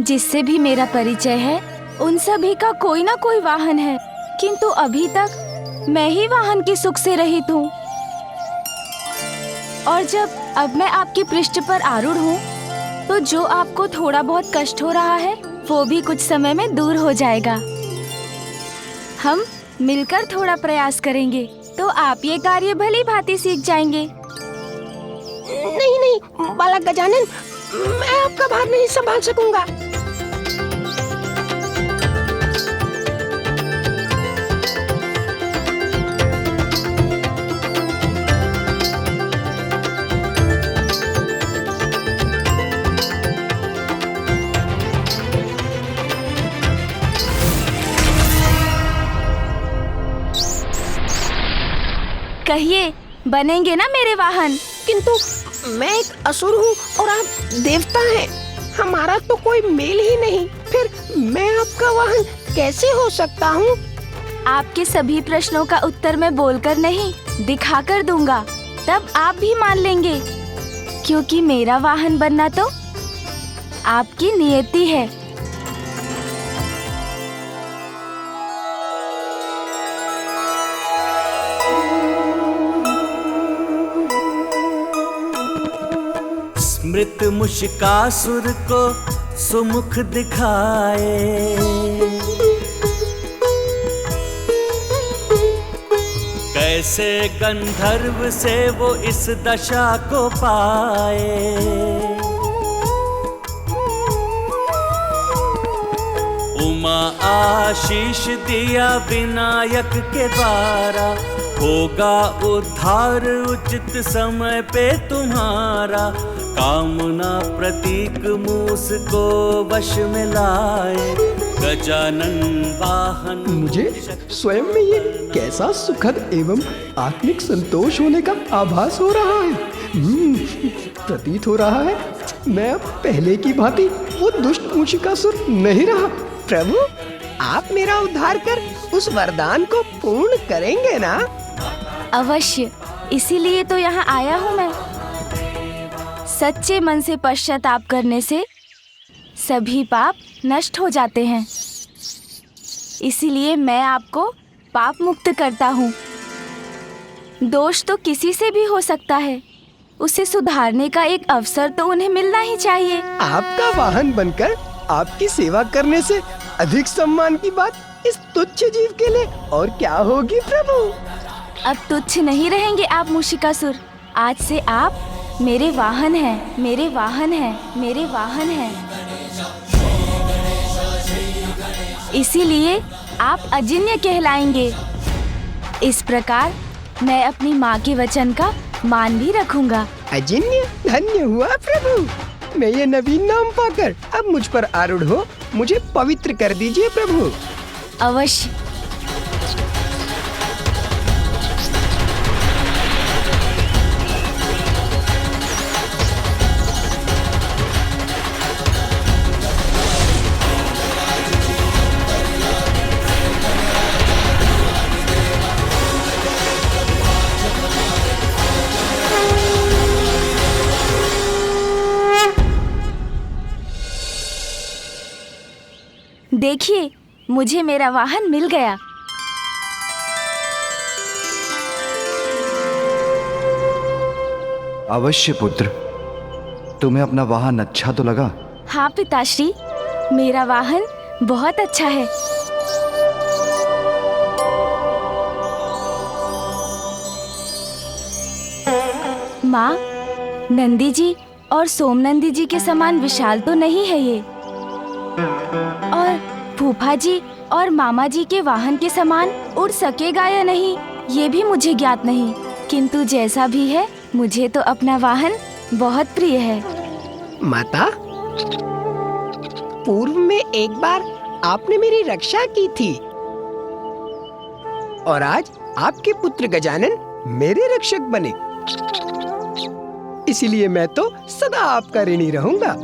जिससे भी मेरा परिचय है उन सभी का कोई ना कोई वाहन है, किंतु अभी तक मैं ही वाहन की सुख से रहित हूँ। और जब अब मैं आपके पृष्ठ पर आरूढ़ हूँ तो जो आपको थोड़ा बहुत कष्ट हो रहा है वो भी कुछ समय में दूर हो जाएगा। हम मिलकर थोड़ा प्रयास करेंगे तो आप ये कार्य भली भांति सीख जाएंगे। नहीं नहीं बालक गजानन, मैं आपका भार नहीं संभाल सकूंगा। कहिए, बनेंगे ना मेरे वाहन? किंतु मैं एक असुर हूँ और आप देवता हैं, हमारा तो कोई मेल ही नहीं, फिर मैं आपका वाहन कैसे हो सकता हूँ? आपके सभी प्रश्नों का उत्तर मैं बोलकर नहीं, दिखाकर दूंगा, तब आप भी मान लेंगे, क्योंकि मेरा वाहन बनना तो आपकी नियति है। स्मृत मुशिकासुर को सुमुख दिखाए, कैसे गंधर्व से वो इस दशा को पाए। उमा आशीष दिया विनायक के द्वारा, होगा उद्धार उचित समय पे तुम्हारा। कामना प्रतीक मूस को वश में लाए, गजानन वाहन। मुझे स्वयं में ये कैसा सुखद एवं आत्मिक संतोष होने का आभास हो रहा है। प्रतीत हो रहा है मैं अब पहले की भांति वो दुष्ट मूषिकासुर नहीं रहा। प्रभु, आप मेरा उद्धार कर उस वरदान को पूर्ण करेंगे ना? अवश्य, इसीलिए तो यहाँ आया हूँ मैं। सच्चे मन से पश्चाताप करने से सभी पाप नष्ट हो जाते हैं, इसीलिए मैं आपको पाप मुक्त करता हूँ। दोष तो किसी से भी हो सकता है, उसे सुधारने का एक अवसर तो उन्हें मिलना ही चाहिए। आपका वाहन बनकर आपकी सेवा करने से अधिक सम्मान की बात इस तुच्छ जीव के लिए और क्या होगी प्रभु? अब तुच्छ नहीं रहेंगे आप मूषिकासुर। आज से आप मेरे वाहन हैं, मेरे वाहन हैं, मेरे वाहन हैं। इसीलिए आप अजिन्य कहलाएंगे। इस प्रकार मैं अपनी माँ के वचन का मान भी रखूंगा। अजिन्य? धन्य हुआ प्रभु। मैं ये नवीन नाम पाकर अब मुझ पर आरूढ़ हो मुझे पवित्र कर दीजिए प्रभु। अवश्य। देखिए, मुझे मेरा वाहन मिल गया। अवश्य पुत्र, तुम्हें अपना वाहन अच्छा तो लगा? हाँ पिताश्री, मेरा वाहन बहुत अच्छा है। माँ, नंदी जी और सोमनंदी जी के समान विशाल तो नहीं है ये, और फूफा जी और मामा जी के वाहन के समान उड़ सकेगा या नहीं ये भी मुझे ज्ञात नहीं, किंतु जैसा भी है मुझे तो अपना वाहन बहुत प्रिय है। माता, पूर्व में एक बार आपने मेरी रक्षा की थी और आज आपके पुत्र गजानन मेरे रक्षक बने, इसीलिए मैं तो सदा आपका ऋणी रहूंगा।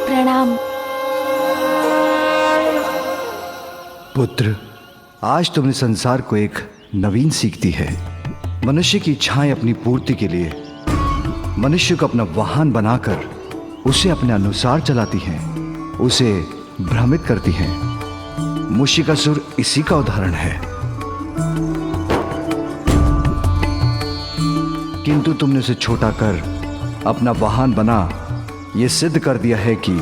प्रणाम। पुत्र, आज तुमने संसार को एक नवीन सीख दी है। मनुष्य की इच्छाएं अपनी पूर्ति के लिए मनुष्य को अपना वाहन बनाकर उसे अपने अनुसार चलाती हैं, उसे भ्रमित करती हैं। मूषिकासुर इसी का उदाहरण है। किंतु तुमने उसे छोटा कर अपना वाहन बना यह सिद्ध कर दिया है कि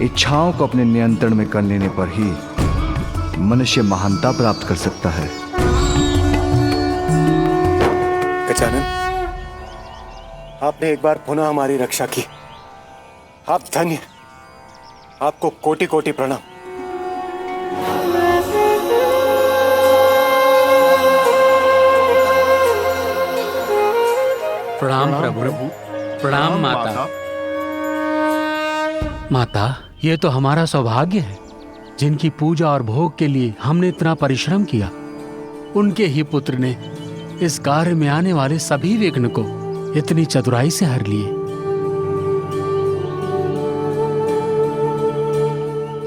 इच्छाओं को अपने नियंत्रण में कर लेने पर ही मनुष्य महानता प्राप्त कर सकता है। गजानन, आपने एक बार पुनः हमारी रक्षा की। आप धन्य, आपको कोटि कोटि प्रणाम। प्रणाम प्रभु, प्रणाम माता। माता, ये तो हमारा सौभाग्य है जिनकी पूजा और भोग के लिए हमने इतना परिश्रम किया। उनके ही पुत्र ने इस कार्य में आने वाले सभी विघ्न को इतनी चतुराई से हर लिए।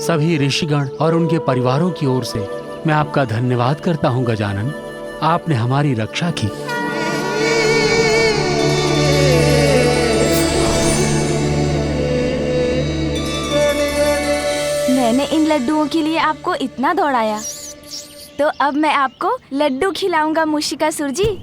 सभी ऋषिगण और उनके परिवारों की ओर से मैं आपका धन्यवाद करता हूँ गजानन। आपने हमारी रक्षा की। मैंने इन लड्डुओं के लिए आपको इतना दौड़ाया, तो अब मैं आपको लड्डू खिलाऊंगा मूषिकासुर जी।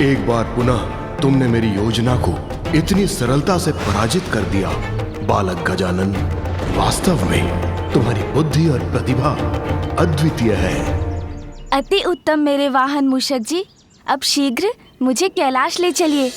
एक बार पुनः तुमने मेरी योजना को इतनी सरलता से पराजित कर दिया। बालक गजानन, वास्तव में तुम्हारी बुद्धि और प्रतिभा अद्वितीय है। अति उत्तम मेरे वाहन मूषक जी। अब शीघ्र मुझे कैलाश ले चलिए।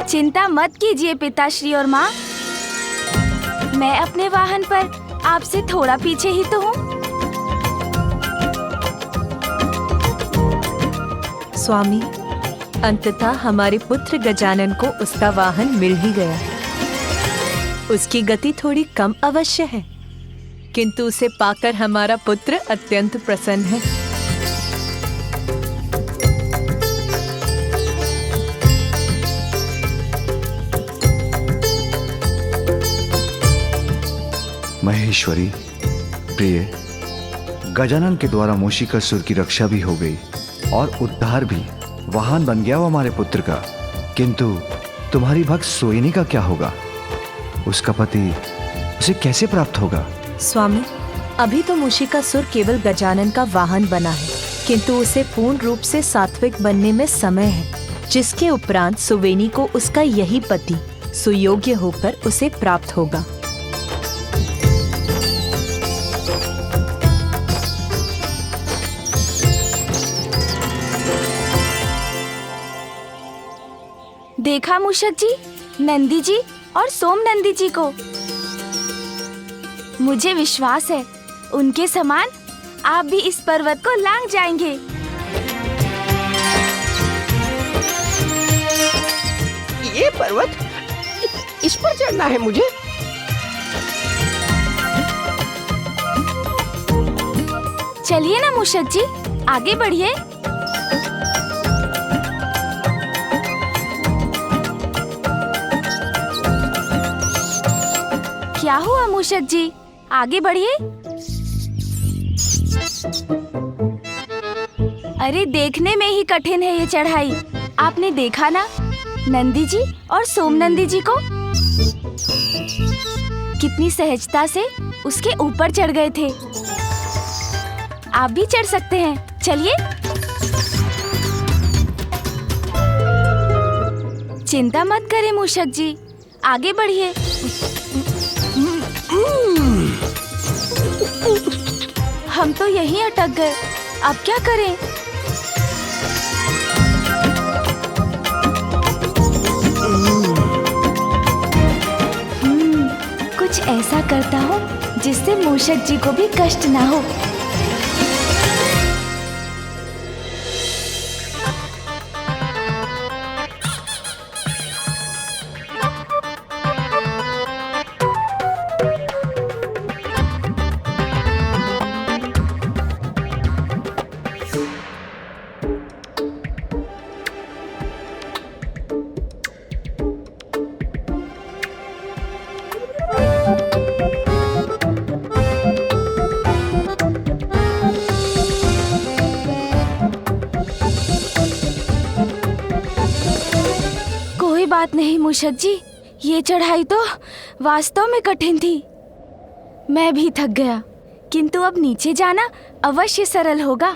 चिंता मत कीजिए पिताश्री और माँ, मैं अपने वाहन पर आपसे थोड़ा पीछे ही तो हूँ। स्वामी, अंततः हमारे पुत्र गजानन को उसका वाहन मिल ही गया। उसकी गति थोड़ी कम अवश्य है, किंतु उसे पाकर हमारा पुत्र अत्यंत प्रसन्न है। महेश्वरी प्रिय, गजानन के द्वारा मूषिकासुर की रक्षा भी हो गई और उद्धार भी। वाहन बन गया वो हमारे पुत्र का। किंतु तुम्हारी भक्त सोइनी का क्या होगा? उसका पति उसे कैसे प्राप्त होगा? स्वामी, अभी तो मूषिकासुर केवल गजानन का वाहन बना है, किंतु उसे पूर्ण रूप से सात्विक बनने में समय है, जिसके उपरांत सुवेनी को उसका यही पति सुयोग्य होकर उसे प्राप्त होगा। देखा मूषक जी, नंदी जी और सोम नंदी जी को। मुझे विश्वास है उनके समान आप भी इस पर्वत को लांघ जाएंगे। ये पर्वत, इस पर चढ़ना है मुझे। चलिए ना मूषक जी, आगे बढ़िए। क्या हुआ मूषक जी, आगे बढ़िए। अरे देखने में ही कठिन है ये चढ़ाई। आपने देखा ना नंदी जी और सोम नंदी जी को, कितनी सहजता से उसके ऊपर चढ़ गए थे। आप भी चढ़ सकते हैं, चलिए। चिंता मत करें मूषक जी, आगे बढ़िए। हम तो यहीं अटक गए, अब क्या करें? कुछ ऐसा करता हूँ जिससे मूषक जी को भी कष्ट ना हो। बात नहीं मूषक जी, ये चढ़ाई तो वास्तव में कठिन थी। मैं भी थक गया, किंतु अब नीचे जाना अवश्य सरल होगा।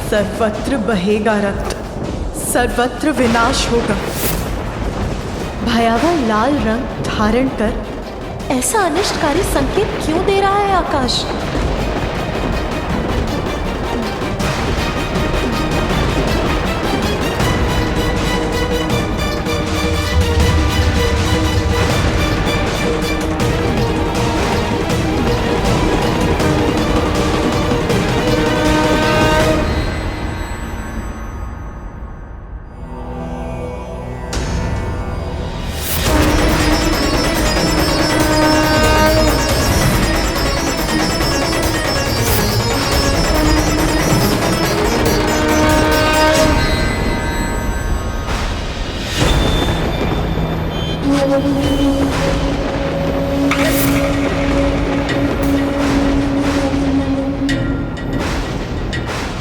सर्वत्र बहेगा रक्त, सर्वत्र विनाश होगा। भयावह लाल रंग धारण कर ऐसा अनिष्टकारी संकेत क्यों दे रहा है आकाश?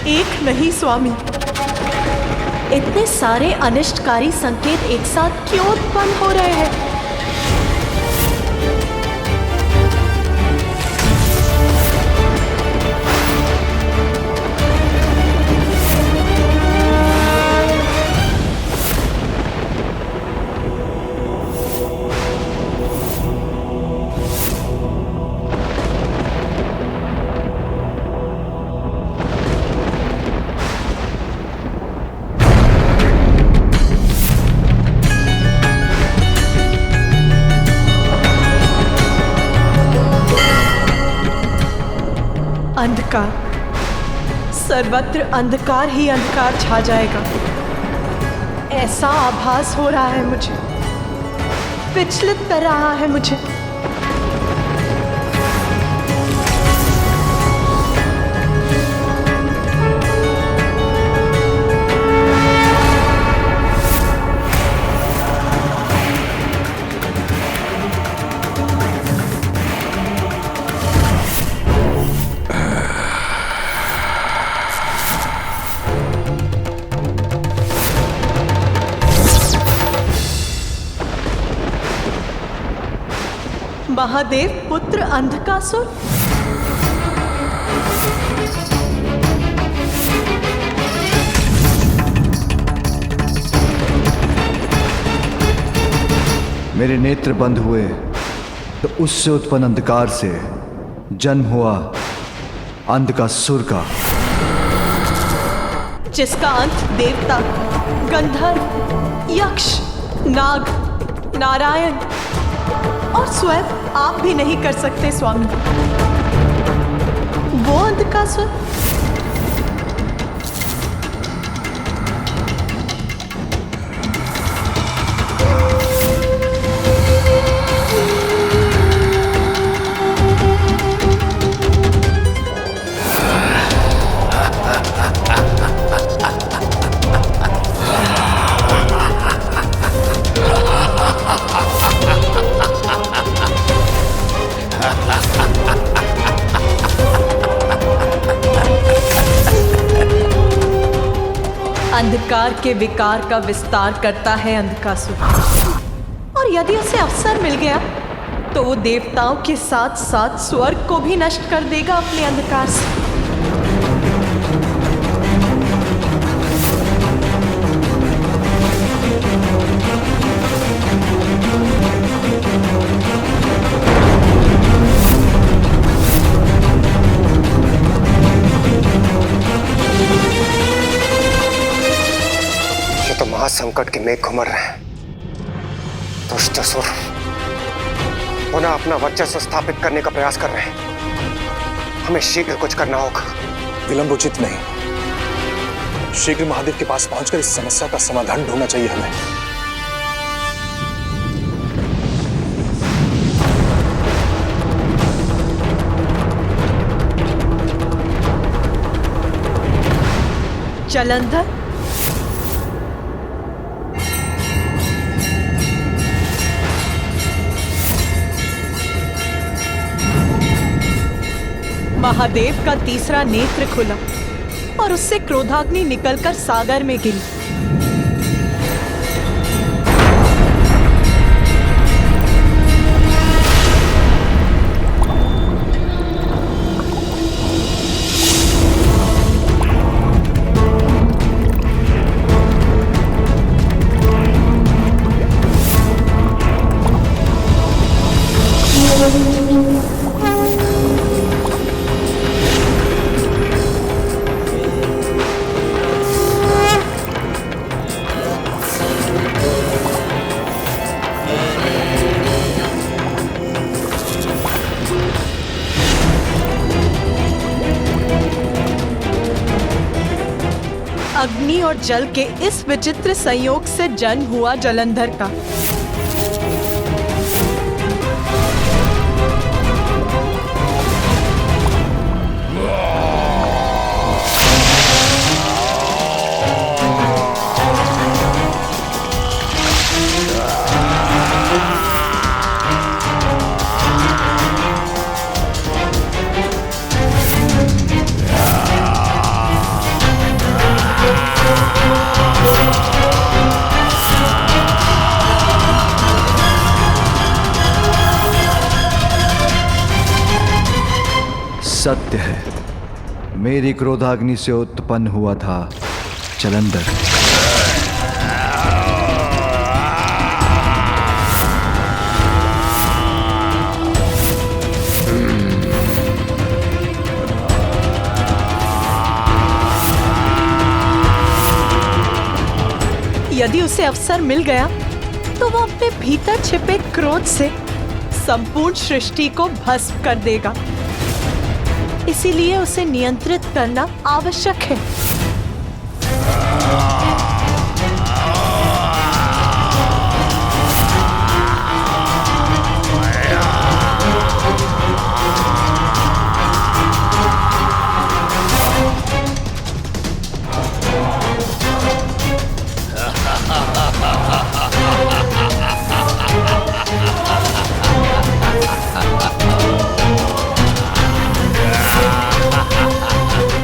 एक नहीं स्वामी, इतने सारे अनिष्टकारी संकेत एक साथ क्यों उत्पन्न हो रहे हैं? अंधकार, सर्वत्र अंधकार ही अंधकार छा जाएगा, ऐसा आभास हो रहा है मुझे, विचलित कर रहा है मुझे। महादेव पुत्र अंधकासुर। मेरे नेत्र बंद हुए तो उससे उत्पन्न अंधकार से जन्म हुआ अंधकासुर का, जिसका अंत देवता, गंधर्व, यक्ष, नाग, नारायण और स्वयं आप भी नहीं कर सकते स्वामी। वो अंधकासुर अंधकार के विकार का विस्तार करता है अंधकासुर, और यदि उसे अवसर मिल गया तो वो देवताओं के साथ साथ स्वर्ग को भी नष्ट कर देगा अपने अंधकार से। संकट के मेघ घुमर रहे हैं। दुष्ट असुर पुनः अपना वर्चस्व स्थापित करने का प्रयास कर रहे हैं। हमें शीघ्र कुछ करना होगा। विलंब उचित नहीं। शीघ्र महादेव के पास पहुंचकर इस समस्या का समाधान ढूंढना चाहिए हमें। जलंधर, महादेव का तीसरा नेत्र खुला और उससे क्रोधाग्नि निकलकर सागर में गिरी। अग्नि और जल के इस विचित्र संयोग से जन्म हुआ जलंधर का। सत्य है, मेरी क्रोधाग्नि से उत्पन्न हुआ था जलंधर। यदि उसे अवसर मिल गया तो वो अपने भीतर छिपे क्रोध से संपूर्ण सृष्टि को भस्म कर देगा। इसीलिए उसे नियंत्रित करना आवश्यक है।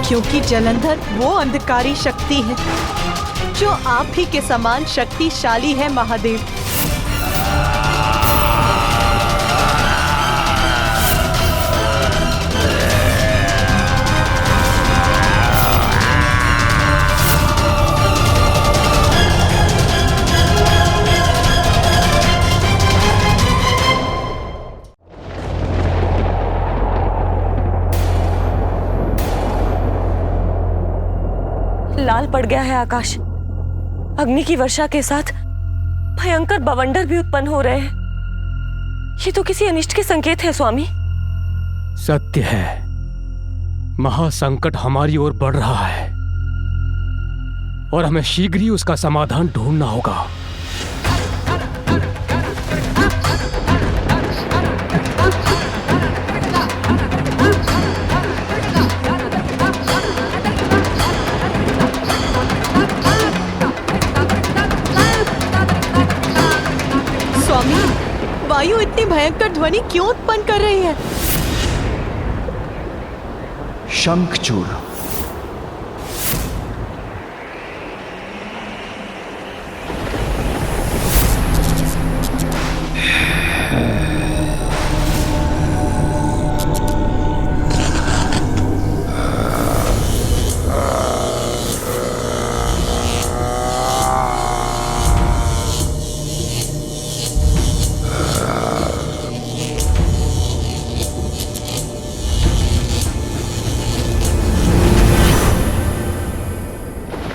क्योंकि जलंधर वो अंधकारी शक्ति है जो आप ही के समान शक्तिशाली है महादेव। लाल पड़ गया है आकाश। अग्नि की वर्षा के साथ भयंकर बवंडर भी उत्पन्न हो रहे हैं। ये तो किसी अनिष्ट के संकेत है स्वामी। सत्य है, महासंकट हमारी ओर बढ़ रहा है और हमें शीघ्र ही उसका समाधान ढूंढना होगा। स्वामी, वायु इतनी भयंकर ध्वनि क्यों उत्पन्न कर रही है? शंखचूड़।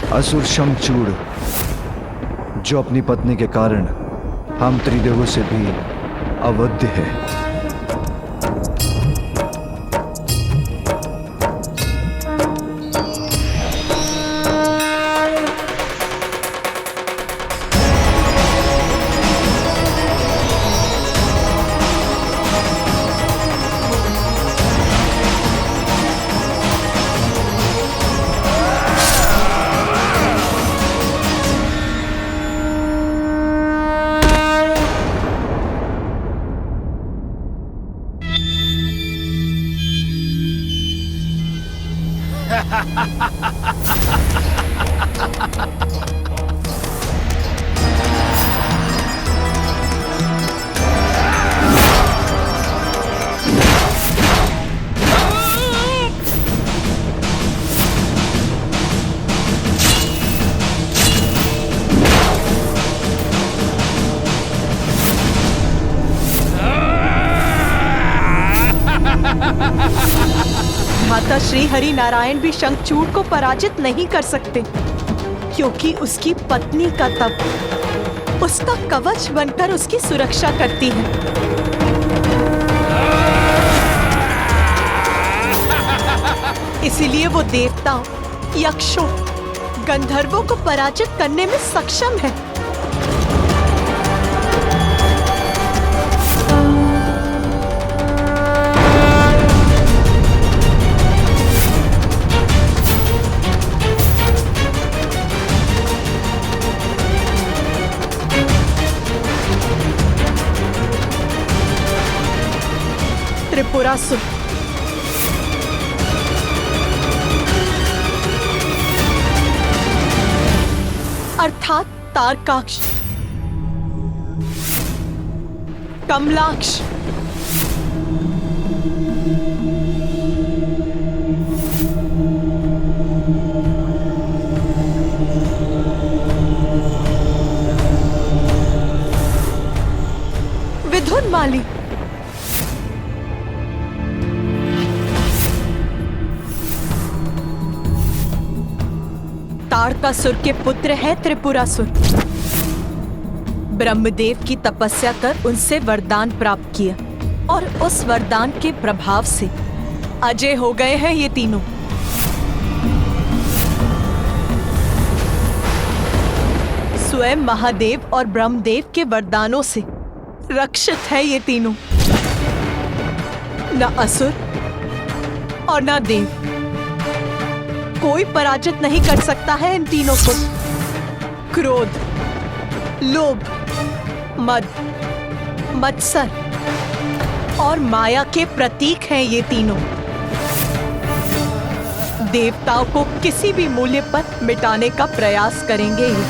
असुर शंखचूड़, जो अपनी पत्नी के कारण हम त्रिदेवों से भी अवध्य है। माता श्री हरि नारायण भी शंखचूड़ को पराजित नहीं कर सकते, क्योंकि उसकी पत्नी का तप उसका कवच बनकर उसकी सुरक्षा करती है। इसीलिए वो देवताओं, यक्षों, गंधर्वों को पराजित करने में सक्षम है। त्रिपुरासुर, अर्थात तारकाक्ष, कमलाक्ष, विधुनमाली, ताड़कासुर के पुत्र है त्रिपुरासुर। ब्रह्मदेव की तपस्या कर उनसे वरदान प्राप्त किया और उस वरदान के प्रभाव से अजय हो गए हैं ये तीनों। स्वयं महादेव और ब्रह्मदेव के वरदानों से रक्षित है ये तीनों। न असुर और न देव, कोई पराजित नहीं कर सकता है इन तीनों को। क्रोध, लोभ, मद, मत्सर और माया के प्रतीक हैं ये तीनों। देवताओं को किसी भी मूल्य पर मिटाने का प्रयास करेंगे ये।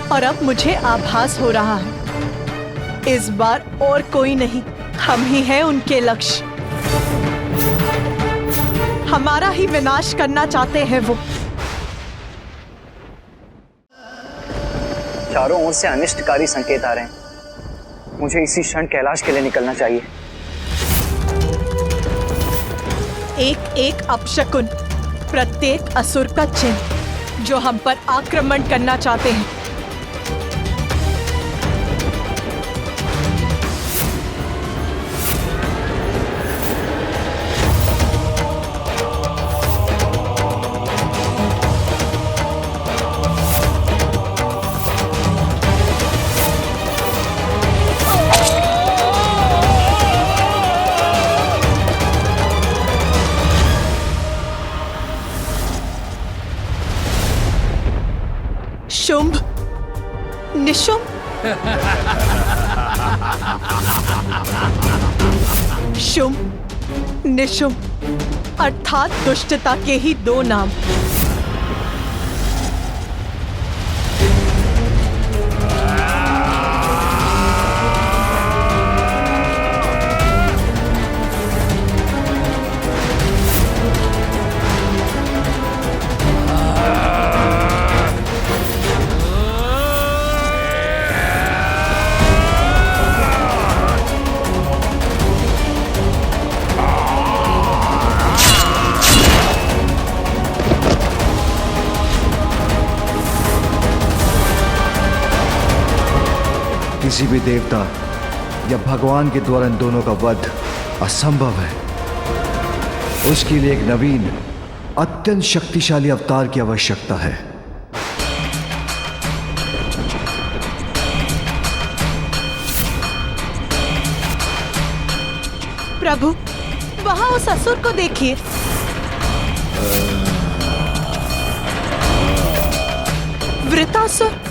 और अब मुझे आभास हो रहा है, इस बार और कोई नहीं, हम ही हैं उनके लक्ष्य। हमारा ही विनाश करना चाहते हैं वो। चारों ओर से अनिष्टकारी संकेत आ रहे हैं। मुझे इसी क्षण कैलाश के लिए निकलना चाहिए। एक एक अपशकुन प्रत्येक असुर का चिन्ह जो हम पर आक्रमण करना चाहते हैं। शुंभ, निशुंभ, शुंभ, निशुंभ अर्थात दुष्टता के ही दो नाम। किसी भी देवता या भगवान के द्वारा इन दोनों का वध असंभव है। उसके लिए एक नवीन अत्यंत शक्तिशाली अवतार की आवश्यकता है। प्रभु, वहां उस असुर को देखिए। वृतासुर।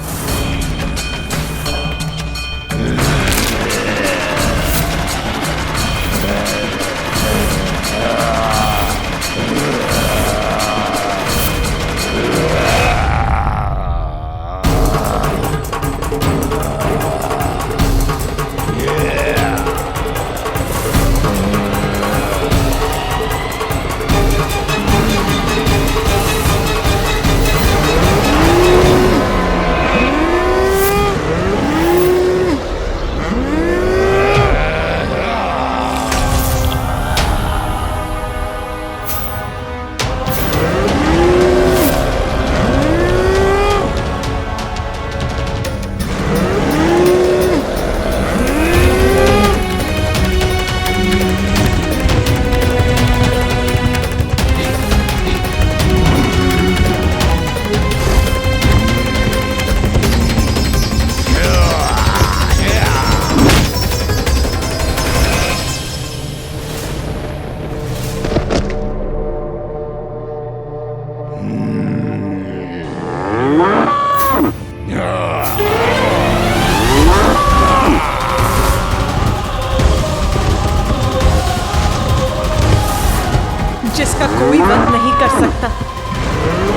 जिसका कोई वध नहीं कर सकता,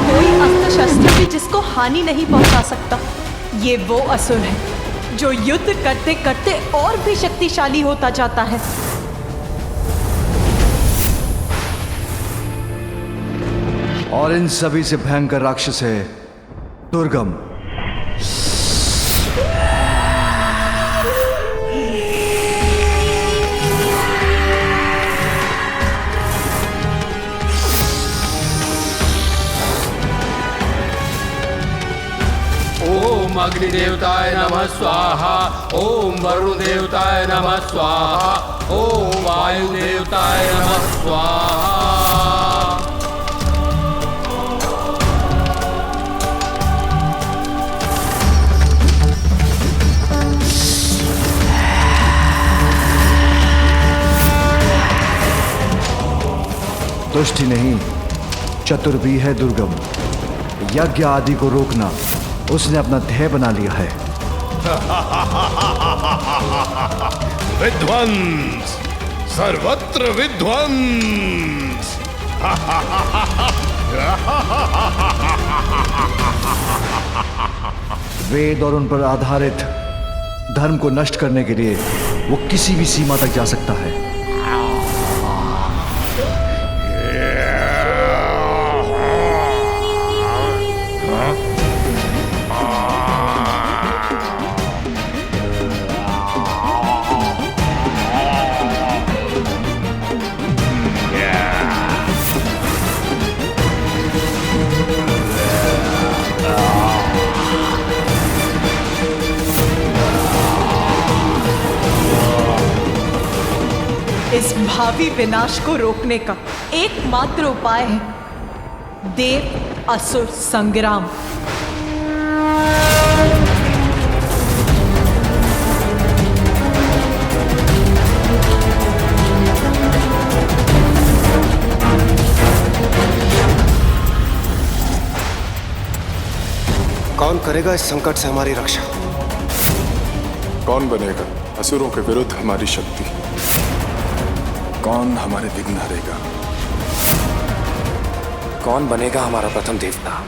कोई अस्त्र शस्त्र भी जिसको हानि नहीं पहुंचा सकता। ये वो असुर है जो युद्ध करते करते और भी शक्तिशाली होता जाता है। और इन सभी से भयंकर राक्षस है दुर्गम। ओम अग्निदेवताय नमः स्वाहा। ओम वरुण देवताय नमः स्वाहा। ओम वायु देवताय नमः स्वाहा। तुष्टि नहीं, चतुर भी है दुर्गम। यज्ञ आदि को रोकना उसने अपना ध्येय बना लिया है। विध्वंस, सर्वत्र विध्वंस। वेद और उन पर आधारित धर्म को नष्ट करने के लिए वो किसी भी सीमा तक जा सकता है। भावी विनाश को रोकने का एकमात्र उपाय है देव असुर संग्राम। कौन करेगा इस संकट से हमारी रक्षा? कौन बनेगा असुरों के विरुद्ध हमारी शक्ति? कौन हमारे विघ्न हरेगा? कौन बनेगा हमारा प्रथम देवता?